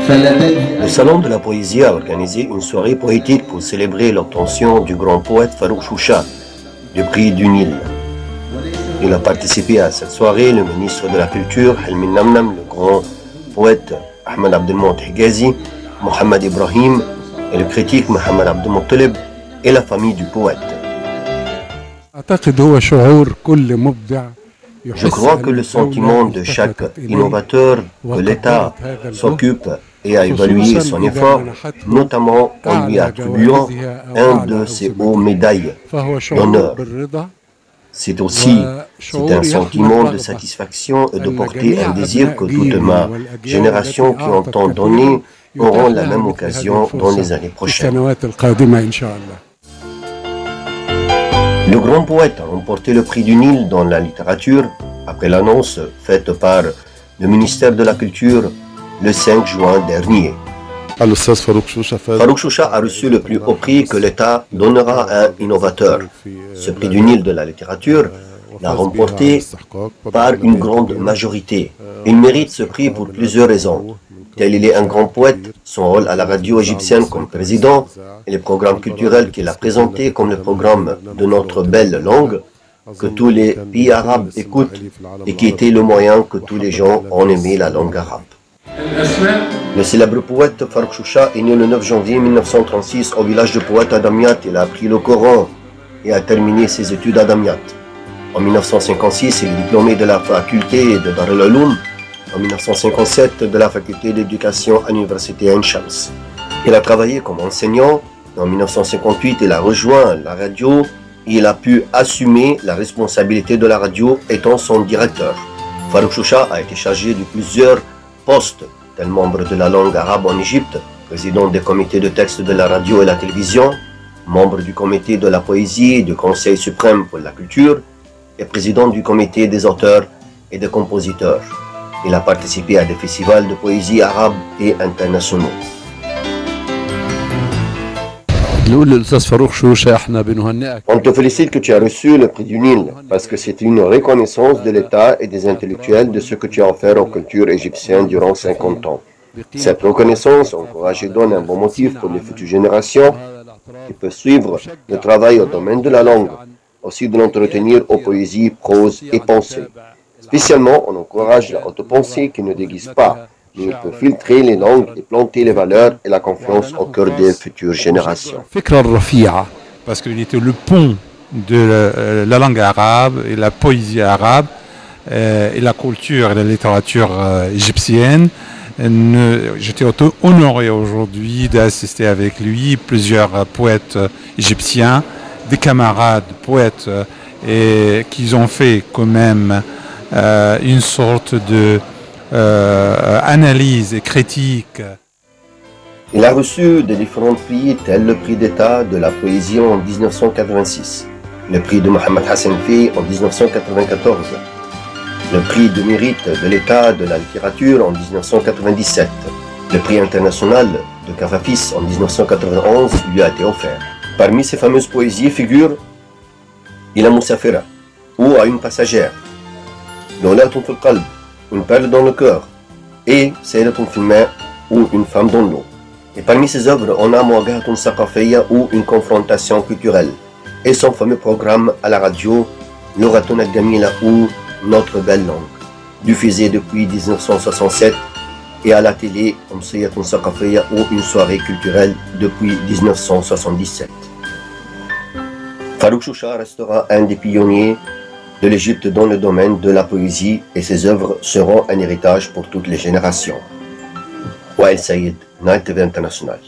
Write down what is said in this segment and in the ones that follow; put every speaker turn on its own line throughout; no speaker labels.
Le Salon de la Poésie a organisé une soirée poétique pour célébrer l'obtention du grand poète Farouk Choucha, du prix du Nil. Il a participé à cette soirée le ministre de la Culture, Helmi Namnam, le grand poète Ahmed Abdelmout Higazi, Mohamed Ibrahim et le critique Mohamed Abdelmoutalib et la famille du poète. Je crois que le sentiment de chaque innovateur que l'État s'occupe et a évalué son effort, notamment en lui attribuant un de ses hauts médailles d'honneur. C'est aussi un sentiment de satisfaction et de porter un désir que toute ma génération qui entend donner auront la même occasion dans les années prochaines. Le grand poète a remporté le prix du Nil dans la littérature après l'annonce faite par le ministère de la Culture le 5 juin dernier. Farouk Choucha a reçu le plus haut prix que l'État donnera à un innovateur. Ce prix du Nil de la littérature l'a remporté par une grande majorité. Il mérite ce prix pour plusieurs raisons. Tel il est un grand poète, son rôle à la radio égyptienne comme président et les programmes culturels qu'il a présentés comme le programme de notre belle langue, que tous les pays arabes écoutent et qui était le moyen que tous les gens ont aimé la langue arabe. Le célèbre poète Farouk Choucha est né le 9 janvier 1936 au village de Poète à Damiat. Il a appris le Coran et a terminé ses études à Damiat. En 1956, il est diplômé de la faculté de Dar el-Ouloum. En 1957, de la faculté d'éducation à l'université Ain Shams. Il a travaillé comme enseignant. En 1958, il a rejoint la radio et il a pu assumer la responsabilité de la radio étant son directeur. Farouk Choucha a été chargé de plusieurs postes, tel membre de la langue arabe en Égypte, président des comités de texte de la radio et la télévision, membre du comité de la poésie et du Conseil suprême pour la culture, et président du comité des auteurs et des compositeurs. Il a participé à des festivals de poésie arabe et internationaux. On te félicite que tu as reçu le prix du Nil, parce que c'est une reconnaissance de l'État et des intellectuels de ce que tu as offert aux cultures égyptiennes durant 50 ans. Cette reconnaissance encourage et donne un bon motif pour les futures générations qui peuvent suivre le travail au domaine de la langue, aussi de l'entretenir aux poésies, prose et pensée. Spécialement, on encourage la haute pensée qui ne déguise pas, mais peut filtrer les langues et planter les valeurs et la confiance au cœur des futures générations.
Parce qu'il était le pont de la langue arabe et la poésie arabe et la culture et la littérature égyptienne. J'étais honoré aujourd'hui d'assister avec lui plusieurs poètes égyptiens, des camarades poètes et qui ont fait quand même une sorte de analyse et critique.
Il a reçu de différents prix tels le prix d'État de la poésie en 1986, le prix de Mohamed Hassan Fey en 1994, le prix de mérite de l'État de la littérature en 1997, le prix international de Cafafis en 1991 lui a été offert. Parmi ces fameuses poésies figure Ila Moussafira ou À une passagère, Lolatun fil qalb, une perle dans le cœur, et Sayyidatun fil ma ou une femme dans l'eau. Et parmi ces œuvres, on a Mouagahatun Saqafiyya ou une confrontation culturelle, et son fameux programme à la radio, Loratun al-Gamila ou Notre belle langue, diffusé depuis 1967, et à la télé, Sayyidatun Saqafiyya ou une soirée culturelle depuis 1977. Farouk Choucha restera un des pionniers de l'Égypte dans le domaine de la poésie et ses œuvres seront un héritage pour toutes les générations. Wael Saïd, Nile TV International.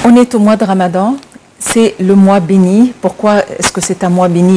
On est au mois de Ramadan, c'est le mois béni. Pourquoi est-ce que c'est un mois béni ?